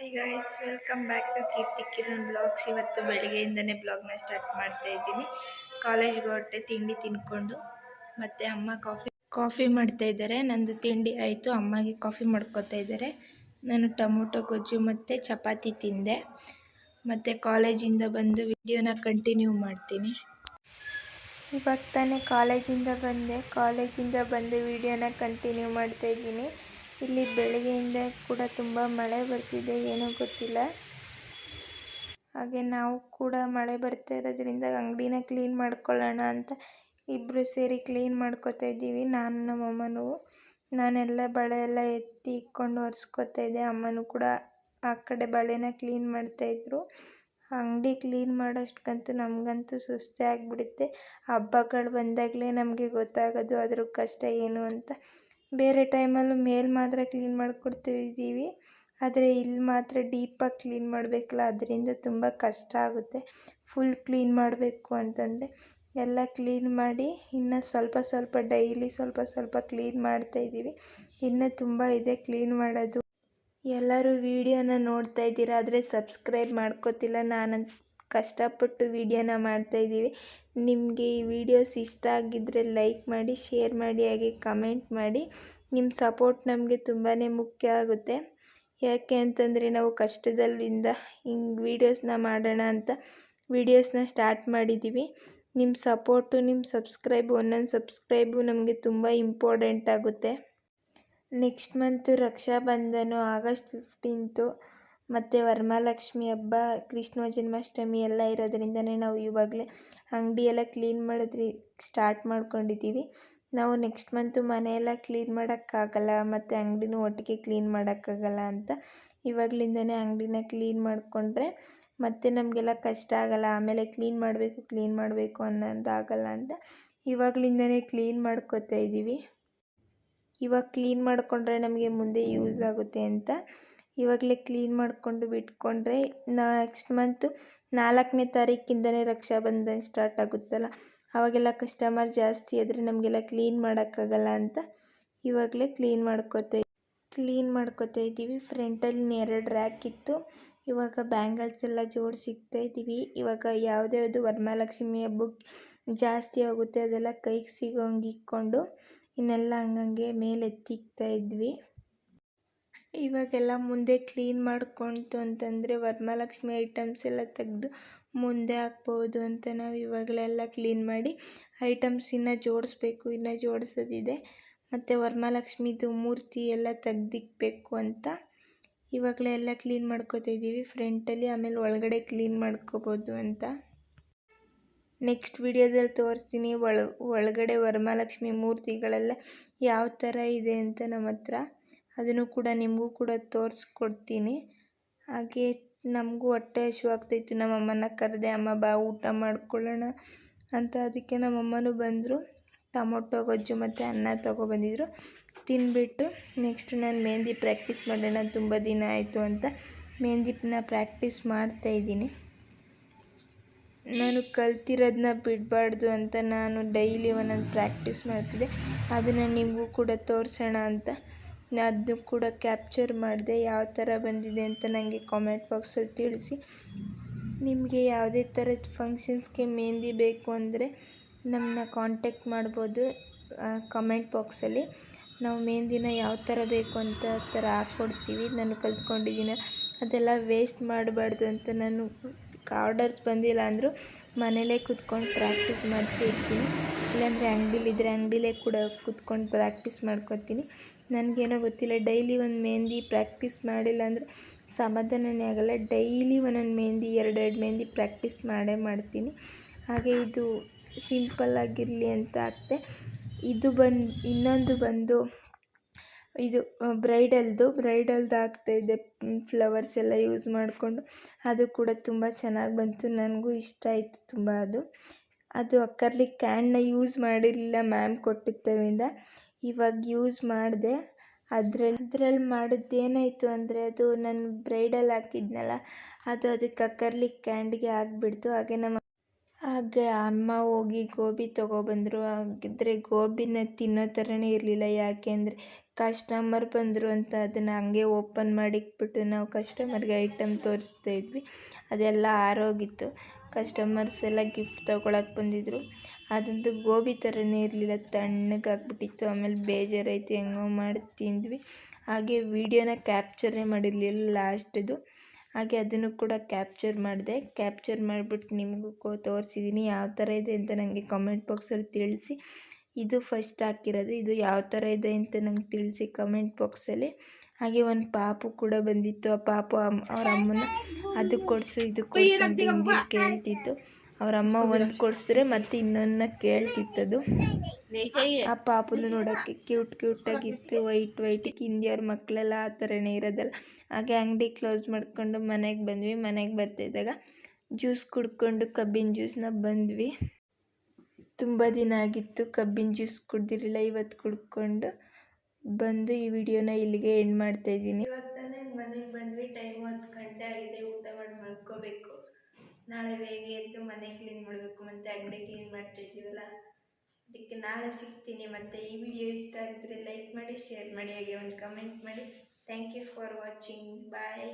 Hi guys, welcome back to Keerthi Kiran blogs. ಇವತ್ತು ಬೆಳಗ್ಗೆಯಿಂದನೇ ಬ್ಲಾಗ್ನ start ಮಾಡ್ತಾ ಇದ್ದೀನಿ. ಕಾಲೇಜ್ಗೆ ಹೊರಟೆ ತಿಂಡಿ ತಿನ್ಕೊಂಡು, ಮತ್ತು ಅಮ್ಮ ಕಾಫಿ ಮಾಡ್ತಾ ಇದ್ದಾರೆ. ನಂದು ತಿಂಡಿ ಆಯಿತು, ಅಮ್ಮಗೆ ಕಾಫಿ ಮಾಡ್ಕೋತಾ ಇದ್ದಾರೆ. ನಾನು ಟೊಮೊಟೊ ಗೊಜ್ಜು ಮತ್ತು ಚಪಾತಿ ತಿಂದೆ. ಮತ್ತು ಕಾಲೇಜಿಂದ ಬಂದು ವಿಡಿಯೋನ ಕಂಟಿನ್ಯೂ ಮಾಡ್ತೀನಿ. ಇವಾಗ ತಾನೇ ಕಾಲೇಜಿಂದ ಬಂದು ವಿಡಿಯೋನ ಕಂಟಿನ್ಯೂ ಮಾಡ್ತಾ ಇದ್ದೀನಿ. ಇಲ್ಲಿ ಬೆಳಗ್ಗೆಯಿಂದ ಕೂಡ ತುಂಬ ಮಳೆ ಬರ್ತಿದೆ, ಏನೋ ಗೊತ್ತಿಲ್ಲ. ಹಾಗೆ ನಾವು ಕೂಡ ಮಳೆ ಬರ್ತಾ ಇರೋದ್ರಿಂದ ಅಂಗಡಿನ ಕ್ಲೀನ್ ಮಾಡ್ಕೊಳ್ಳೋಣ ಅಂತ ಇಬ್ಬರು ಸೇರಿ ಕ್ಲೀನ್ ಮಾಡ್ಕೋತಾ ಇದ್ದೀವಿ. ನಾನು ನಮ್ಮ ಅಮ್ಮನೂ. ನಾನೆಲ್ಲ ಬಳೆ ಎಲ್ಲ ಎತ್ತಿ ಇಕ್ಕೊಂಡು ಒರೆಸ್ಕೋತಾ ಇದ್ದೆ. ಅಮ್ಮನೂ ಕೂಡ ಆ ಕಡೆ ಬಳೆನ ಕ್ಲೀನ್ ಮಾಡ್ತಾಯಿದ್ರು. ಅಂಗಡಿ ಕ್ಲೀನ್ ಮಾಡೋಷ್ಟಕ್ಕಂತೂ ನಮಗಂತೂ ಸುಸ್ತೇ ಆಗಿಬಿಡುತ್ತೆ. ಹಬ್ಬಗಳು ಬಂದಾಗಲೇ ನಮಗೆ ಗೊತ್ತಾಗೋದು ಅದ್ರ ಕಷ್ಟ ಏನು ಅಂತ. ಬೇರೆ ಟೈಮಲ್ಲೂ ಮೇಲೆ ಮಾತ್ರ ಕ್ಲೀನ್ ಮಾಡ್ಕೊಡ್ತಿದ್ದೀವಿ, ಆದರೆ ಇಲ್ಲಿ ಮಾತ್ರ ಡೀಪಾಗಿ ಕ್ಲೀನ್ ಮಾಡಬೇಕಲ್ಲ, ಅದರಿಂದ ತುಂಬ ಕಷ್ಟ ಆಗುತ್ತೆ. ಫುಲ್ ಕ್ಲೀನ್ ಮಾಡಬೇಕು ಅಂತಂದರೆ ಎಲ್ಲ ಕ್ಲೀನ್ ಮಾಡಿ ಇನ್ನು ಸ್ವಲ್ಪ ಡೈಲಿ ಸ್ವಲ್ಪ ಕ್ಲೀನ್ ಮಾಡ್ತಾಯಿದ್ದೀವಿ. ಇನ್ನೂ ತುಂಬ ಇದೆ ಕ್ಲೀನ್ ಮಾಡೋದು. ಎಲ್ಲರೂ ವಿಡಿಯೋನ ನೋಡ್ತಾ ಇದ್ದೀರಾ, ಆದರೆ ಸಬ್ಸ್ಕ್ರೈಬ್ ಮಾಡ್ಕೋತಿಲ್ಲ. ನಾನು ಕಷ್ಟಪಟ್ಟು ವಿಡಿಯೋನ ಮಾಡ್ತಾಯಿದ್ದೀವಿ. ನಿಮಗೆ ಈ ವಿಡಿಯೋಸ್ ಇಷ್ಟ ಆಗಿದ್ದರೆ ಲೈಕ್ ಮಾಡಿ, ಶೇರ್ ಮಾಡಿ, ಹಾಗೆ ಕಮೆಂಟ್ ಮಾಡಿ. ನಿಮ್ಮ ಸಪೋರ್ಟ್ ನಮಗೆ ತುಂಬಾ ಮುಖ್ಯ ಆಗುತ್ತೆ. ಯಾಕೆ ಅಂತಂದರೆ ನಾವು ಕಷ್ಟದಲ್ಲಿಂದ ಹಿಂಗೆ ವೀಡಿಯೋಸ್ನ ಮಾಡೋಣ ಅಂತ ವೀಡಿಯೋಸ್ನ ಸ್ಟಾರ್ಟ್ ಮಾಡಿದ್ದೀವಿ. ನಿಮ್ಮ ಸಪೋರ್ಟು, ನಿಮ್ಮ ಸಬ್ಸ್ಕ್ರೈಬು, ಒಂದೊಂದು ಸಬ್ಸ್ಕ್ರೈಬು ನಮಗೆ ತುಂಬ ಇಂಪಾರ್ಟೆಂಟ್ ಆಗುತ್ತೆ. ನೆಕ್ಸ್ಟ್ ಮಂತು ರಕ್ಷಾಬಂಧನ ಆಗಸ್ಟ್ 15 ಮತ್ತು ವರಮಹಾಲಕ್ಷ್ಮಿ ಹಬ್ಬ, ಕೃಷ್ಣ ಜನ್ಮಾಷ್ಟಮಿ ಎಲ್ಲ ಇರೋದ್ರಿಂದನೇ ನಾವು ಇವಾಗಲೇ ಅಂಗಡಿ ಎಲ್ಲ ಕ್ಲೀನ್ ಮಾಡೋದು ಸ್ಟಾರ್ಟ್ ಮಾಡ್ಕೊಂಡಿದ್ದೀವಿ. ನಾವು ನೆಕ್ಸ್ಟ್ ಮಂತು ಮನೆಯೆಲ್ಲ ಕ್ಲೀನ್ ಮಾಡೋಕ್ಕಾಗಲ್ಲ ಮತ್ತು ಅಂಗಡಿನೂ ಒಟ್ಟಿಗೆ ಕ್ಲೀನ್ ಮಾಡೋಕ್ಕಾಗಲ್ಲ ಅಂತ ಇವಾಗಲಿಂದನೇ ಅಂಗಡಿನ ಕ್ಲೀನ್ ಮಾಡಿಕೊಂಡ್ರೆ ಮತ್ತು ನಮಗೆಲ್ಲ ಕಷ್ಟ ಆಗೋಲ್ಲ. ಆಮೇಲೆ ಕ್ಲೀನ್ ಮಾಡಬೇಕು ಅನ್ನೋದಾಗಲ್ಲ ಅಂತ ಇವಾಗಲಿಂದನೇ ಕ್ಲೀನ್ ಮಾಡ್ಕೋತಾ ಇದ್ದೀವಿ. ಇವಾಗ ಕ್ಲೀನ್ ಮಾಡಿಕೊಂಡ್ರೆ ನಮಗೆ ಮುಂದೆ ಯೂಸ್ ಆಗುತ್ತೆ ಅಂತ ಇವಾಗಲೇ ಕ್ಲೀನ್ ಮಾಡಿಕೊಂಡು ಬಿಟ್ಕೊಂಡ್ರೆ ನೆಕ್ಸ್ಟ್ ಮಂತು 4ನೇ ತಾರೀಕಿಂದನೇ ರಕ್ಷಾಬಂಧನ ಸ್ಟಾರ್ಟ್ ಆಗುತ್ತಲ್ಲ, ಆವಾಗೆಲ್ಲ ಕಸ್ಟಮರ್ ಜಾಸ್ತಿ ಆದರೆ ನಮಗೆಲ್ಲ ಕ್ಲೀನ್ ಮಾಡೋಕ್ಕಾಗಲ್ಲ ಅಂತ ಇವಾಗಲೇ ಕ್ಲೀನ್ ಮಾಡ್ಕೋತಾ ಇದ್ದೀವಿ. ಫ್ರಂಟಲ್ಲಿ 2 ರ್ಯಾಕ್ ಇತ್ತು, ಇವಾಗ ಬ್ಯಾಂಗಲ್ಸ್ ಎಲ್ಲ ಜೋಡಿಸಿಕ್ತಾ ಇದ್ದೀವಿ. ಇವಾಗ ಯಾವುದ್ಯಾವುದು ವರಮಹಾಲಕ್ಷ್ಮಿ ಹಬ್ಬಕ್ಕೆ ಜಾಸ್ತಿ ಆಗುತ್ತೆ ಅದೆಲ್ಲ ಕೈಗೆ ಸಿಗೋಂಗೆ ಇಕ್ಕೊಂಡು ಇನ್ನೆಲ್ಲ ಹಂಗಂಗೆ ಮೇಲೆ ಎತ್ತಿಕ್ತಾ ಇದ್ವಿ. ಇವಾಗೆಲ್ಲ ಮುಂದೆ ಕ್ಲೀನ್ ಮಾಡ್ಕೊಳ್ತು ಅಂತಂದರೆ ವರಮಹಾಲಕ್ಷ್ಮಿ ಐಟಮ್ಸ್ ಎಲ್ಲ ತೆಗೆದು ಮುಂದೆ ಹಾಕ್ಬೋದು ಅಂತ ನಾವು ಇವಾಗಲೆಲ್ಲ ಕ್ಲೀನ್ ಮಾಡಿ ಐಟಮ್ಸ್ ಇನ್ನೂ ಜೋಡಿಸೋದಿದೆ. ಮತ್ತು ವರಮಹಾಲಕ್ಷ್ಮಿದು ಮೂರ್ತಿ ಎಲ್ಲ ತೆಗ್ದಿಕ್ಬೇಕು ಅಂತ ಇವಾಗಲೇ ಎಲ್ಲ ಕ್ಲೀನ್ ಮಾಡ್ಕೋತಾ ಇದ್ದೀವಿ ಫ್ರಂಟಲ್ಲಿ. ಆಮೇಲೆ ಒಳಗಡೆ ಕ್ಲೀನ್ ಮಾಡ್ಕೋಬೋದು ಅಂತ ನೆಕ್ಸ್ಟ್ ವಿಡಿಯೋದಲ್ಲಿ ತೋರಿಸ್ತೀನಿ. ಒಳಗಡೆ ವರಮಹಾಲಕ್ಷ್ಮಿ ಮೂರ್ತಿಗಳೆಲ್ಲ ಯಾವ ಥರ ಇದೆ ಅಂತ ನಮ್ಮ ಹತ್ರ, ಅದನ್ನು ಕೂಡ ನಿಮಗೂ ಕೂಡ ತೋರಿಸ್ಕೊಡ್ತೀನಿ. ಹಾಗೆ ನಮಗೂ ಹೊಟ್ಟೆ ಹಸಿವಾಗ್ತಾಯಿತ್ತು. ನಮ್ಮಮ್ಮನ ಕರೆದೆ, ಅಮ್ಮ ಬಾ ಊಟ ಮಾಡ್ಕೊಳ್ಳೋಣ ಅಂತ. ಅದಕ್ಕೆ ನಮ್ಮಮ್ಮನೂ ಬಂದರು, ಟೊಮೊಟೊ ಗೊಜ್ಜು ಮತ್ತು ಅನ್ನ ತೊಗೊಬಂದಿದ್ರು. ತಿಂದ್ಬಿಟ್ಟು ನೆಕ್ಸ್ಟ್ ನಾನು ಮೆಹಂದಿ ಪ್ರಾಕ್ಟೀಸ್ ಮಾಡೋಣ, ತುಂಬ ದಿನ ಆಯಿತು ಅಂತ ಮೆಹಂದಿನ ಪ್ರಾಕ್ಟೀಸ್ ಮಾಡ್ತಾಯಿದ್ದೀನಿ. ನಾನು ಕಲ್ತಿರೋದನ್ನ ಬಿಡಬಾರ್ದು ಅಂತ ನಾನು ಡೈಲಿ ಒಂದೊಂದು ಪ್ರಾಕ್ಟೀಸ್ ಮಾಡ್ತಿದ್ದೆ. ಅದನ್ನು ನಿಮಗೂ ಕೂಡ ತೋರಿಸೋಣ ಅಂತ ಅದನ್ನು ಕೂಡ ಕ್ಯಾಪ್ಚರ್ ಮಾಡಿದೆ. ಯಾವ ಥರ ಬಂದಿದೆ ಅಂತ ನನಗೆ ಕಾಮೆಂಟ್ ಬಾಕ್ಸಲ್ಲಿ ತಿಳಿಸಿ. ನಿಮಗೆ ಯಾವುದೇ ಥರದ ಫಂಕ್ಷನ್ಸ್ಗೆ ಮೆಹಂದಿ ಬೇಕು ಅಂದರೆ ನಮ್ಮನ್ನ ಕಾಂಟ್ಯಾಕ್ಟ್ ಮಾಡ್ಬೋದು ಕಮೆಂಟ್ ಬಾಕ್ಸಲ್ಲಿ. ನಾವು ಮೆಹಂದಿನ ಯಾವ ಥರ ಬೇಕು ಅಂತ ಆ ಥರ ಹಾಕ್ಕೊಡ್ತೀವಿ. ನಾನು ಕಲ್ತ್ಕೊಂಡಿದ್ದೀನಿ, ಅದೆಲ್ಲ ವೇಸ್ಟ್ ಮಾಡಬಾರ್ದು ಅಂತ ನಾನು ಆರ್ಡರ್ಸ್ ಬಂದಿಲ್ಲ ಅಂದರೂ ಮನೇಲೇ ಕೂತ್ಕೊಂಡು ಪ್ರಾಕ್ಟೀಸ್ ಮಾಡ್ತಿರ್ತೀನಿ. ಇಲ್ಲಾಂದರೆ ಅಂಗಡಿಲೇ ಕೂಡ ಕೂತ್ಕೊಂಡು ಪ್ರಾಕ್ಟೀಸ್ ಮಾಡ್ಕೊತೀನಿ. ನನಗೇನೋ ಗೊತ್ತಿಲ್ಲ, ಡೈಲಿ ಒಂದು ಮೆಹಂದಿ ಪ್ರಾಕ್ಟೀಸ್ ಮಾಡಿಲ್ಲ ಅಂದರೆ ಸಮಾಧಾನನೇ ಆಗೋಲ್ಲ. ಡೈಲಿ ಒಂದೊಂದು ಮೆಹಂದಿ 2 ಮೆಹಂದಿ ಪ್ರಾಕ್ಟೀಸ್ ಮಾಡ್ತೀನಿ. ಹಾಗೆ ಇದು ಸಿಂಪಲ್ಲಾಗಿರಲಿ ಅಂತ ಹಾಕ್ತೆ. ಇನ್ನೊಂದು ಬಂದು ಇದು ಬ್ರೈಡಲ್ದು ಹಾಕ್ತಾಯಿದ್ದೆ, ಫ್ಲವರ್ಸ್ ಎಲ್ಲ ಯೂಸ್ ಮಾಡಿಕೊಂಡು. ಅದು ಕೂಡ ತುಂಬ ಚೆನ್ನಾಗಿ ಬಂತು, ನನಗೂ ಇಷ್ಟ ಆಯಿತು ತುಂಬ. ಅದು ಅಕ್ರಲಿಕ್ ಕ್ಯಾಂಡನ್ನ ಯೂಸ್ ಮಾಡಿರಲಿಲ್ಲ, ಮ್ಯಾಮ್ ಕೊಟ್ಟಿದ್ದರಿಂದ ಇವಾಗ ಯೂಸ್ ಮಾಡಿದೆ. ಅದರಲ್ಲಿ ಮಾಡಿದ್ದೇನಾಯಿತು ಅಂದರೆ ಅದು ನಾನು ಬ್ರೈಡಲ್ ಹಾಕಿದ್ನಲ್ಲ, ಅದಕ್ಕೆ ಅಕ್ರಲಿಕ್ ಕ್ಯಾಂಡ್ಗೆ ಆಗಿಬಿಡ್ತು. ಹಾಗೆ ಅಮ್ಮ ಹೋಗಿ ಗೋಬಿ ತೊಗೊಬಂದರು. ಹಾಗಿದ್ರೆ ಗೋಬಿನ ತಿನ್ನೋ ಥರನೇ ಇರಲಿಲ್ಲ, ಯಾಕೆ ಅಂದರೆ ಕಸ್ಟಮರ್ ಬಂದರು ಅಂತ ಅದನ್ನು ಹಂಗೆ ಓಪನ್ ಮಾಡಿಕ್ಬಿಟ್ಟು ನಾವು ಕಸ್ಟಮರ್ಗೆ ಐಟಮ್ ತೋರಿಸ್ತಾ ಇದ್ವಿ. ಅದೆಲ್ಲ ಆರೋಗಿತ್ತು. ಕಸ್ಟಮರ್ಸ್ ಎಲ್ಲ ಗಿಫ್ಟ್ ತೊಗೊಳಕ್ಕೆ ಬಂದಿದ್ದರು. ಅದಂತೂ ಗೋಬಿ ಥರನೇ ಇರಲಿಲ್ಲ, ತಣ್ಣಗಾಗ್ಬಿಟ್ಟಿತ್ತು. ಆಮೇಲೆ ಬೇಜಾರಾಯಿತು, ಹೆಂಗೋ ಮಾಡಿ ತಿಂದ್ವಿ. ಹಾಗೆ ವೀಡಿಯೋನ ಕ್ಯಾಪ್ಚರೇ ಮಾಡಿರಲಿಲ್ಲ ಲಾಸ್ಟ್ದು. ಹಾಗೆ ಅದನ್ನು ಕೂಡ ಕ್ಯಾಪ್ಚರ್ ಮಾಡಿದೆ. ಕ್ಯಾಪ್ಚರ್ ಮಾಡಿಬಿಟ್ಟು ನಿಮಗೂ ತೋರಿಸಿದ್ದೀನಿ. ಯಾವ ಥರ ಇದೆ ಅಂತ ನನಗೆ ಕಮೆಂಟ್ ಬಾಕ್ಸಲ್ಲಿ ತಿಳಿಸಿ. ಇದು ಫಸ್ಟ್ ಹಾಕಿರೋದು. ಇದು ಯಾವ ಥರ ಇದೆ ಅಂತ ನಂಗೆ ತಿಳಿಸಿ ಕಮೆಂಟ್ ಬಾಕ್ಸಲ್ಲಿ. ಹಾಗೆ ಒಂದು ಪಾಪು ಕೂಡ ಬಂದಿತ್ತು. ಆ ಪಾಪು ಅವ್ರ ಅಮ್ಮನ ಅದು ಕೊಡಿಸು ಇದು ಕೊಡಿಸು ಅಂತ ಹಿಂಗೆ ಕೇಳ್ತಿತ್ತು. ಅವ್ರ ಅಮ್ಮ ಒಂದು ಕೊಡಿಸಿದ್ರೆ ಮತ್ತೆ ಇನ್ನೊಂದನ್ನ ಕೇಳ್ತಿತ್ತದು. ಆ ಪಾಪುನು ನೋಡೋಕ್ಕೆ ಕ್ಯೂಟಾಗಿತ್ತು, ವೈಟ್ ಹಿಂದಿಯವ್ರ ಮಕ್ಕಳೆಲ್ಲ ಆ ಥರನೇ ಇರೋದಲ್ಲ. ಹಾಗೆ ಅಂಗಡಿ ಕ್ಲೋಸ್ ಮಾಡ್ಕೊಂಡು ಮನೆಗೆ ಬಂದ್ವಿ. ಮನೆಗೆ ಬರ್ತಾಯಿದ್ದಾಗ ಜ್ಯೂಸ್ ಕುಡ್ಕೊಂಡು ಕಬ್ಬಿನ ಜ್ಯೂಸನ್ನ ಬಂದ್ವಿ. ತುಂಬ ದಿನ ಆಗಿತ್ತು ಕಬ್ಬಿನ ಜ್ಯೂಸ್ ಕುಡ್ದಿರಲಿಲ್ಲ. ಇವತ್ತು ಕುಡ್ಕೊಂಡು ಬಂದು ಈ ವಿಡಿಯೋನ ಇಲ್ಲಿಗೆ ಎಂಡ್ ಮಾಡ್ತಾಯಿದ್ದೀನಿ. ಇವತ್ತು ಮನೆಗೆ ಬಂದ್ವಿ. ಟೈಮ್ 10 ಗಂಟೆ ಆಗಿದೆ. ಊಟ ಮಾಡಿ ಮಲ್ಕೋಬೇಕು. ನಾಳೆ ಬೇಗ ಎದ್ದು ಮನೆ ಕ್ಲೀನ್ ಮಾಡಬೇಕು, ಮತ್ತು ಅಂಗಡಿ ಕ್ಲೀನ್ ಮಾಡ್ತಾಯಿದ್ದೀವಲ್ಲ, ಅದಕ್ಕೆ ನಾಳೆ ಸಿಗ್ತೀನಿ. ಮತ್ತು ಈ ವಿಡಿಯೋ ಇಷ್ಟ ಆಗಿದ್ರೆ ಲೈಕ್ ಮಾಡಿ, ಶೇರ್ ಮಾಡಿ, ಹಾಗೆ ಒಂದು ಕಮೆಂಟ್ ಮಾಡಿ. Thank you for watching. Bye.